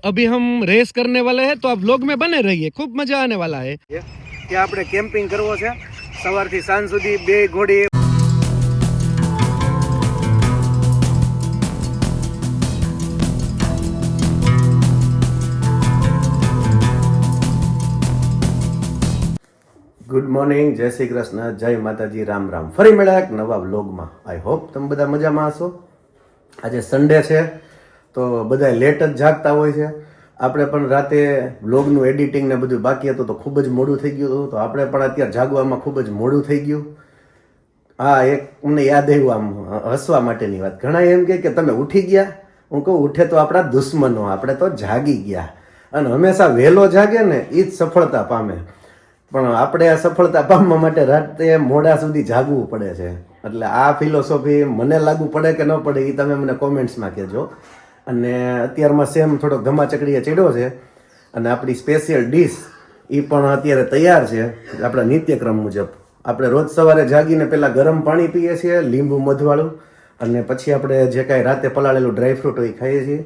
अभी हम रेस करने वाले हैं, तो आप व्लॉग में बने रहिए, खूब मजा आने वाला है। ત્યાં આપણે કેમ્પિંગ કરવો છે સવારથી સાંજ સુધી, 2 ઘોડી। ગુડ મોર્નિંગ, જય શ્રી કૃષ્ણ, જય માતાજી, રામ રામ। ફરી મળ્યા એક નવા વ્લોગમાં। આઈ હોપ તમે બધા મજામાં હશો। આજે સન્ડે છે તો બધા લેટ જ જાગતા હોય છે। આપણે પણ રાતે વ્લોગનું એડિટિંગ ને બધું બાકી હતું તો ખૂબ જ મોડું થઈ ગયું હતું, તો આપણે પણ અત્યારે જાગવામાં ખૂબ જ મોડું થઈ ગયું। હા, એક મને યાદ આવ્યું આમ હસવા માટેની વાત। ઘણા એમ કે તમે ઉઠી ગયા, હું કહું ઉઠે તો આપણા દુશ્મનો, આપણે તો જાગી ગયા। અને હંમેશા વહેલો જાગે ને એ જ સફળતા પામે, પણ આપણે આ સફળતા પામવા માટે રાતે મોડા સુધી જાગવું પડે છે। એટલે આ ફિલોસોફી મને લાગુ પડે કે ન પડે એ તમે મને કોમેન્ટ્સમાં કહેજો। અને અત્યારમાં સેમ થોડો ધમાચકડીએ ચડ્યો છે અને આપણી સ્પેશિયલ ડીશ એ પણ અત્યારે તૈયાર છે આપણા નિત્યક્રમ મુજબ। આપણે રોજ સવારે જાગીને પહેલાં ગરમ પાણી પીએ છીએ, લીંબુ મધવાળું, અને પછી આપણે જે કાંઈ રાતે પલાળેલું ડ્રાયફ્રૂટ હોય એ ખાઈએ છીએ,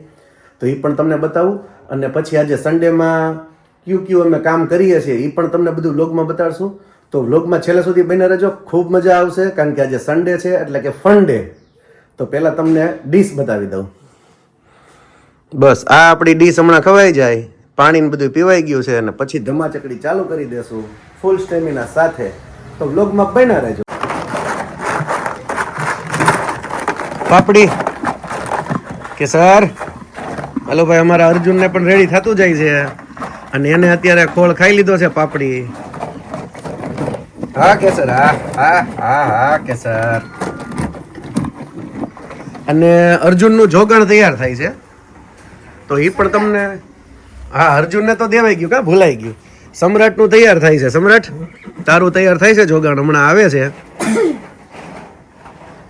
તો એ પણ તમને બતાવું। અને પછી આજે સન્ડેમાં ક્યુ અમે કામ કરીએ છીએ એ પણ તમને બધું વ્લોગમાં બતાડશું। તો વ્લોગમાં છેલ્લે સુધી બને રહેજો, ખૂબ મજા આવશે, કારણ કે આજે સન્ડે છે એટલે કે ફન ડે। તો પહેલાં તમને ડીશ બતાવી દઉં। બસ આ આપણી ડીશ હમણાં ખવાઈ જાય, પાણી બધું પીવાઈ ગયું છે, અને પછી ધમાચકડી ચાલુ કરી દેશું ફૂલ સ્ટેમિના સાથે। તો વ્લોગમાં બન્યા રહેજો। પાપડી કે સર, હલો ભાઈ, અમારા અર્જુનને પણ રેડી થતું જાય છે, અને એને અત્યારે ખોળ ખાઈ લીધો છે પાપડી। હા કે સર, હા હા હા હા કે સર। અને અર્જુનનું જોગાણ તૈયાર થાય છે, તો એ પણ તમને, હા અર્જુનને તો દેવાઈ ગયું, કા ભૂલાઈ ગયું। સમ્રાટનું તૈયાર થાય છે। સમ્રાટ, તારું તૈયાર થાય છે જોગાણ, હમણાં આવે છે,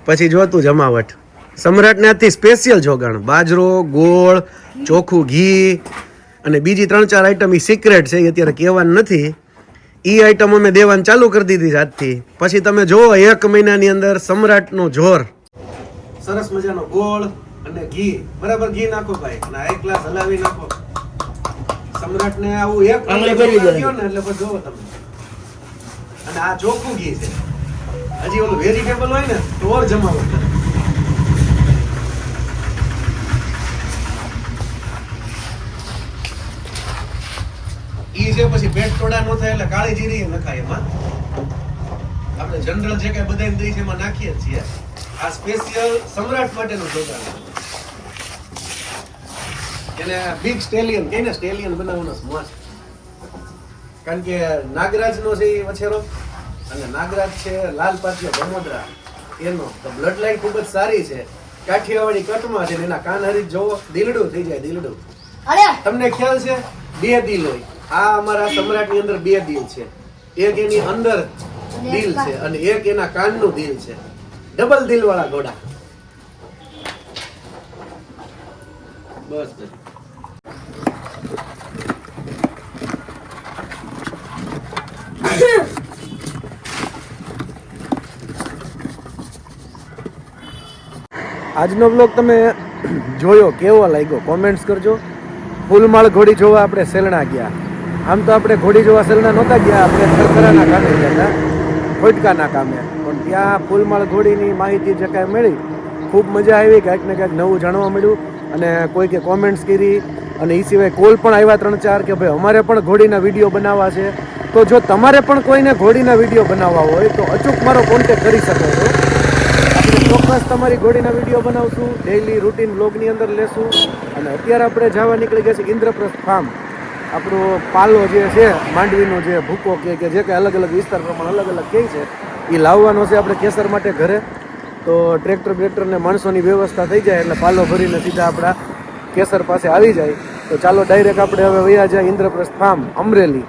પછી જોતું જમાવટ। સમ્રાટને આજથી સ્પેશિયલ જોગાણ, બાજરો, ગોળ, ચોખ્ખું ઘી અને બીજી 3-4 આઈટમ એ સિક્રેટ છે, એ અત્યારે કહેવાનું નથી। એ આઈટમ અમે દેવાનું ચાલુ કરી દીધી છે આજથી। પછી તમે જુઓ 1 મહિનાની અંદર સમ્રાટનું જોર। સરસ મજાનો ગોળ અને ઘી, બરાબર ઘી નાખો ભાઈ, અને 1 ગ્લાસ હલાવી નાખો। સમ્રાટને આવું એક ગયો ને એટલે પછી જોવો તમે। અને આ ચોખ્ખું ઘી છે, હજી ઓલું વેજીટેબલ હોય ને તો ઓર જમાવો કરે। ઈ છે પછી પેટ તોડા ન થાય એટલે કાળી જીરી નખાય એમાં। આપણે જનરલ જે કઈ બધાને દઈ છે એમાં નાખીએ જ છીએ। આ સ્પેશિયલ સમ્રાટ માટેનું જોગાણ, એને બિગ સ્ટેલિયન કહીને, સ્ટેલિયન બનાવવાનો સ્મોચ, કારણ કે નાગરાજનો છે એ વછેરો, અને નાગરાજ છે લાલ પાટિયો ગમોદરા એનો, તો બ્લડ લાઈન ખૂબ જ સારી છે। કાઠિયાવાડી કટમાં છે, એના કાન હરી જોવો, દિલડું થઈ જાય, દિલડું। તમને ખ્યાલ છે 2 દિલ હોય, આ અમારા સમ્રાટની અંદર 2 દિલ છે, એક એની અંદર દિલ છે અને એક એના કાનનું દિલ છે, ડબલ દિલ વાળા ઘોડા। બસ આજનો બ્લોગ તમે જોયો, કેવો લાગ્યો કોમેન્ટ્સ કરજો। ફૂલમાળ ઘોડી જોવા આપણે સેલણા ગયા। આમ તો આપણે ઘોડી જોવા સેલણા નહોતા ગયા, આપણે ખરખરાના કામે ગયા હતા, ખોટકાના કામે, પણ ત્યાં ફૂલમાળ ઘોડીની માહિતી જે કાંઈ મળી, ખૂબ મજા આવી, કાંઈક ને કાંઈક નવું જાણવા મળ્યું। અને કોઈકે કોમેન્ટ્સ કરી, અને એ સિવાય કોલ પણ આવ્યા 3-4 કે ભાઈ અમારે પણ ઘોડીના વિડીયો બનાવવા છે। તો જો તમારે પણ કોઈને ઘોડીના વિડીયો બનાવવા હોય તો અચૂક મારો કોન્ટેક્ટ કરી શકો છો। આપણે ચોક્કસ તમારી ઘોડીના વિડીયો બનાવશું, ડેઈલી રૂટીન બ્લોગની અંદર લેશું। અને અત્યારે આપણે જવા નીકળી ગયા છે ઇન્દ્રપ્રસ્થ ફાર્મ। આપણો પાલો જે છે માંડવીનો, જે ભૂકો કે જે કંઈ અલગ અલગ વિસ્તાર પ્રમાણે અલગ અલગ કહે છે, એ લાવવાનો છે આપણે કેસર માટે ઘરે। તો ટ્રેક્ટર બ્રેક્ટર ને માણસોની વ્યવસ્થા થઈ જાય એટલે પાલો ભરીને સીધા આપણા કેસર પાસે આવી જાય। તો ચાલો ડાયરેક્ટ આપણે હવે વયા જાય ઇન્દ્રપ્રસ્થ ફાર્મ, અમરેલી।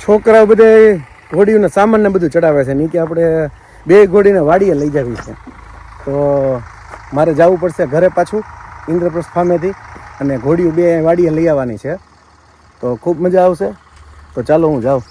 છોકરાઓ બધા ઘોડીઓના સામાન ને બધું ચડાવે છે, નીચે આપણે 2 ઘોડીને વાડીએ લઈ જવી છે, તો મારે જવું પડશે ઘરે પાછું ઇન્દ્રપ્રસ્થ ફાર્મેથી, અને ઘોડીઓ 2 વાડીએ લઈ આવવાની છે, તો ખૂબ મજા આવશે। તો ચાલો હું જાઉં।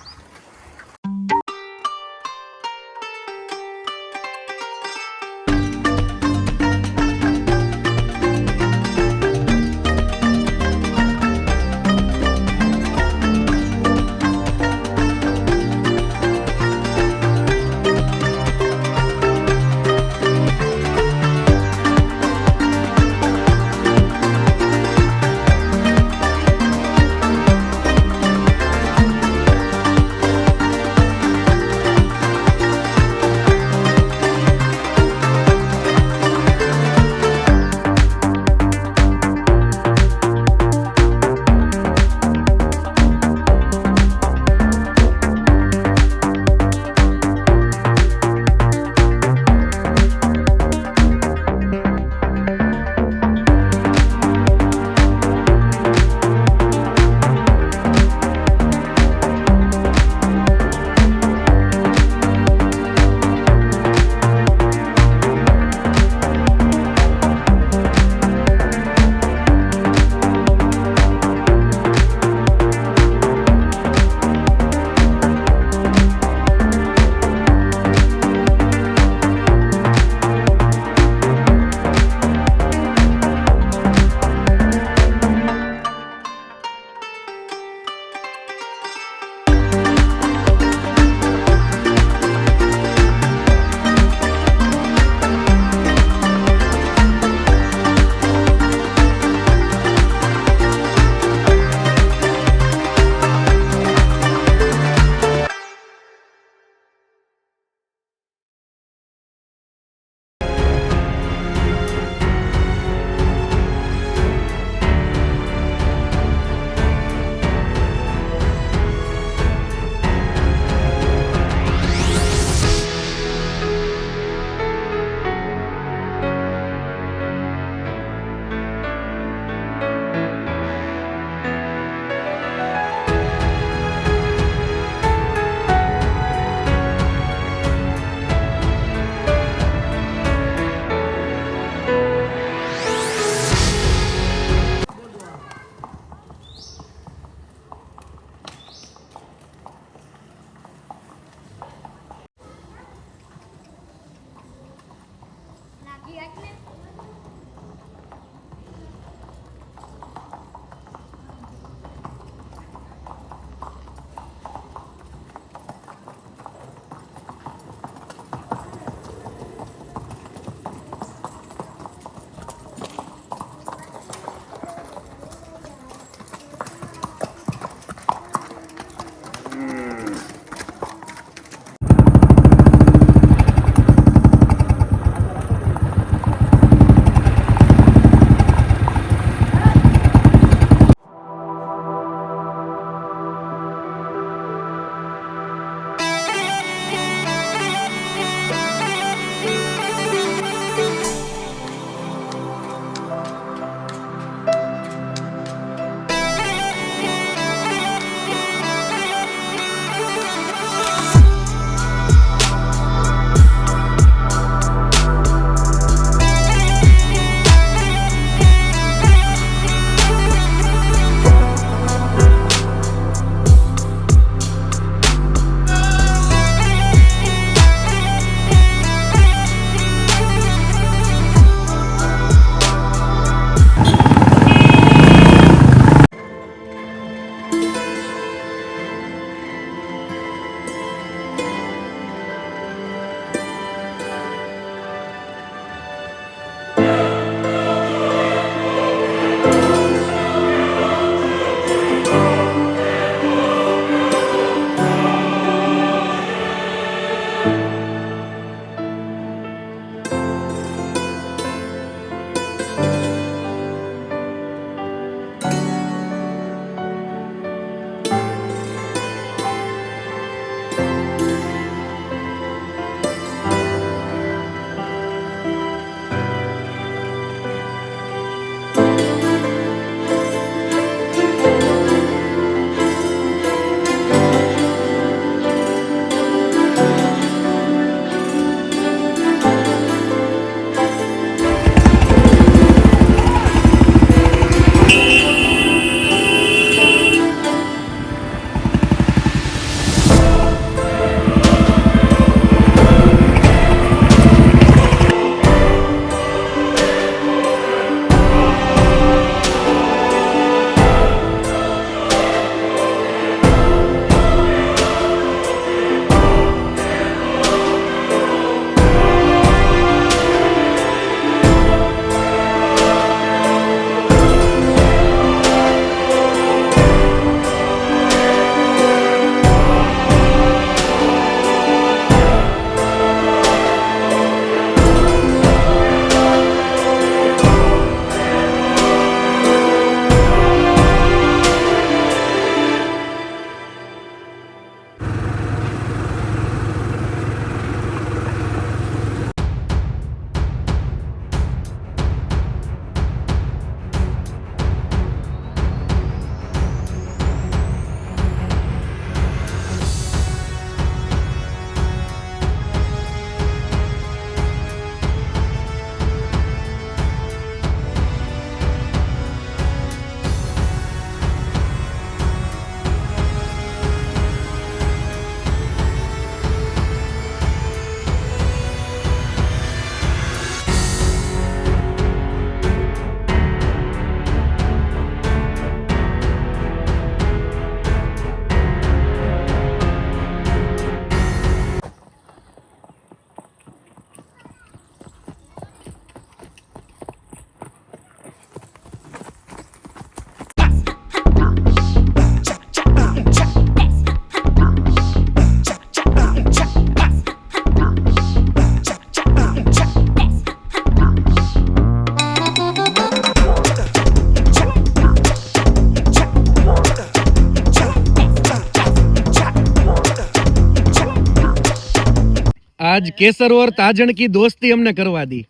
आज केसर और ताजन की दोस्ती हमने करवा दी।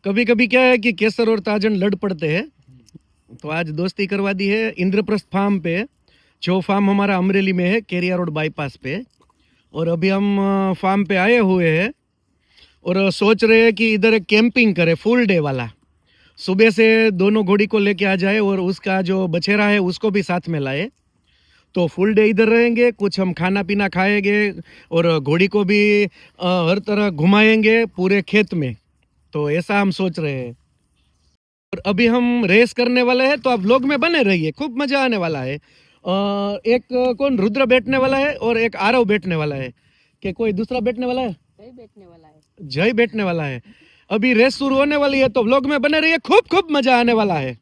कभी कभी क्या है कि केसर और ताजन लड़ पड़ते हैं, तो आज दोस्ती करवा दी है इंद्रप्रस्थ फार्म पे, जो फार्म हमारा अमरेली में है, केरिया रोड बाईपास पे। और अभी हम फार्म पे आए हुए हैं और सोच रहे हैं कि इधर एक कैंपिंग करे फुल डे वाला। सुबह से दोनों घोड़ी को लेके आ जाए और उसका जो बछेरा है उसको भी साथ में लाए, तो फुल डे इधर रहेंगे। कुछ हम खाना पीना खाएंगे और घोड़ी को भी हर तरह घुमाएंगे पूरे खेत में। तो ऐसा हम सोच रहे हैं। और अभी हम रेस करने वाले हैं, तो आप व्लॉग में बने रहिए, खूब मजा आने वाला है। एक कौन रुद्र बैठने वाला है और एक आरव बैठने वाला है, कि कोई दूसरा बैठने वाला है, जय बैठने वाला है। अभी रेस शुरू होने वाली है, तो व्लॉग में बने रहिए, खूब खूब मजा आने वाला है।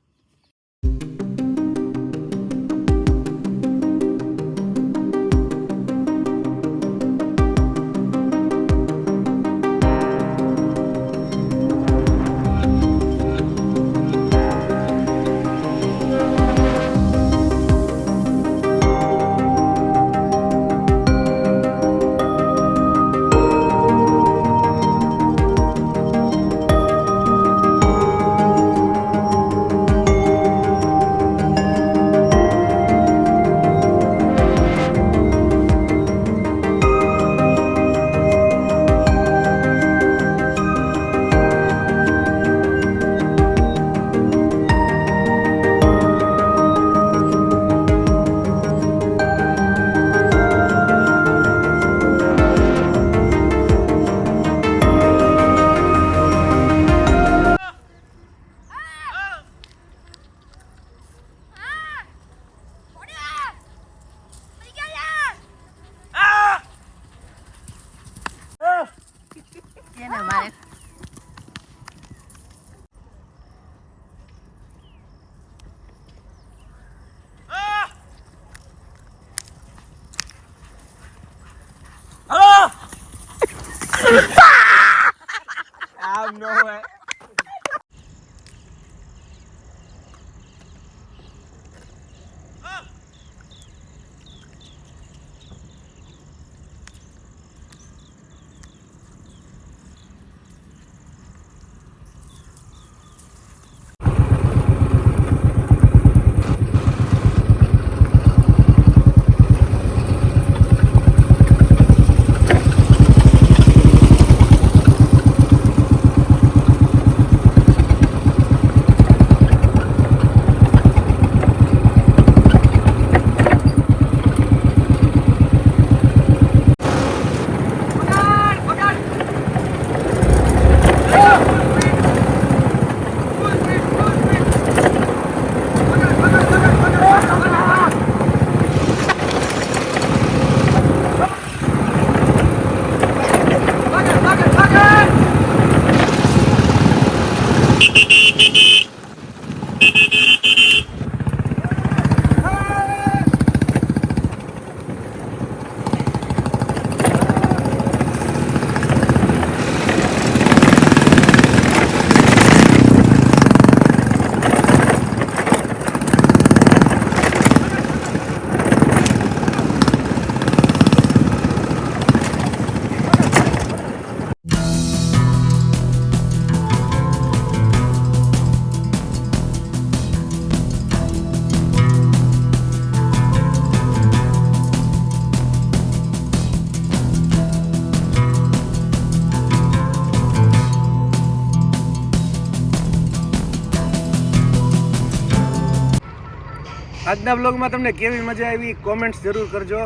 આજના બ્લોગમાં તમને કેવી મજા આવી કોમેન્ટ્સ જરૂર કરજો,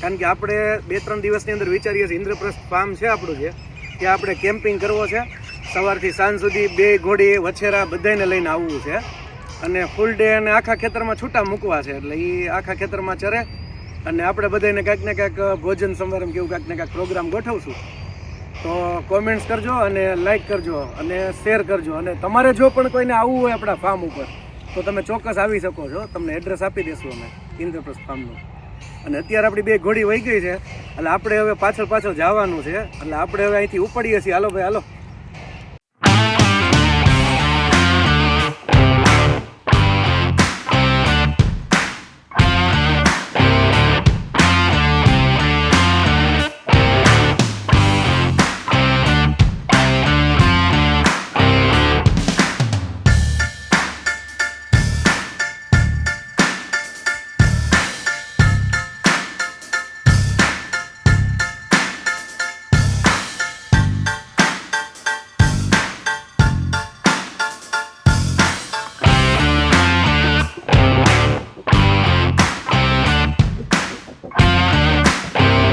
કારણ કે આપણે 2-3 દિવસની અંદર વિચારીએ છીએ ઇન્દ્રપ્રસ્થ ફાર્મ છે આપણું જે, ત્યાં આપણે કેમ્પિંગ કરવો છે, સવારથી સાંજ સુધી 2 ઘોડી વછેરા બધાને લઈને આવવું છે, અને ફૂલ ડે અને આખા ખેતરમાં છૂટા મૂકવા છે, એટલે એ આખા ખેતરમાં ચરે, અને આપણે બધાને કાંઈક ને કાંઈક ભોજન સમારંભ કેવું કાંઈક ને કાંઈક પ્રોગ્રામ ગોઠવશું. તો કોમેન્ટ્સ કરજો અને લાઈક કરજો અને શેર કરજો, અને તમારે જો પણ કોઈને આવવું હોય આપણા ફાર્મ ઉપર તો તમે ચોક્કસ આવી શકો છો, તમને એડ્રેસ આપી દઈશું અમે ઇન્દ્રપ્રસ્થ ફાર્મનું. અને અત્યારે આપણી 2 ઘોડી વહી ગઈ છે, એટલે આપણે હવે પાછળ જવાનું છે, એટલે આપણે હવે અહીંથી ઉપડીએ છીએ. હાલો ભાઈ હાલો.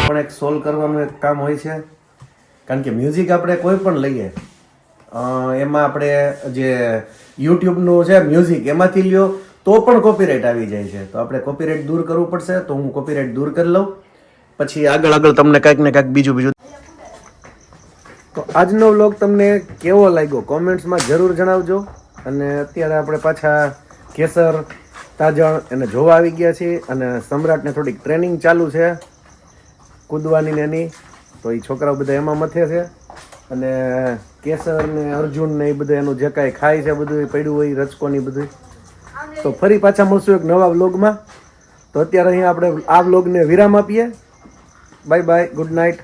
પણ એક સોલ્વ કરવાનું એક કામ હોય છે, કારણ કે મ્યુઝિક આપણે કોઈ પણ લઈએ એમાં આપણે જે યુટ્યુબનું છે મ્યુઝિક એમાંથી લ્યો તો પણ કોપીરાઇટ આવી જાય છે. તો આપણે કોપીરાઇટ દૂર કરવું પડશે. તો હું કોપીરાઇટ દૂર કરી લઉં, પછી આગળ તમને કાંઈક ને કાંઈક બીજું. તો આજનો વ્લોગ તમને કેવો લાગ્યો કોમેન્ટ્સમાં જરૂર જણાવજો. અને અત્યારે આપણે પાછા કેસર તાજણ એને જોવા આવી ગયા છીએ. અને સમ્રાટને થોડીક ટ્રેનિંગ ચાલુ છે કૂદવાની ને એની. તો એ છોકરાઓ બધા એમાં મથે છે. અને કેસર ને અર્જુન ને એ બધું એનું જે કાંઈ ખાય છે બધું એ પડ્યું હોય રચકો ને બધું. તો ફરી પાછા મળશું એક નવા વ્લોગમાં. તો અત્યારે અહીંયા આપણે આ વ્લોગને વિરામ આપીએ. Bye bye, good night.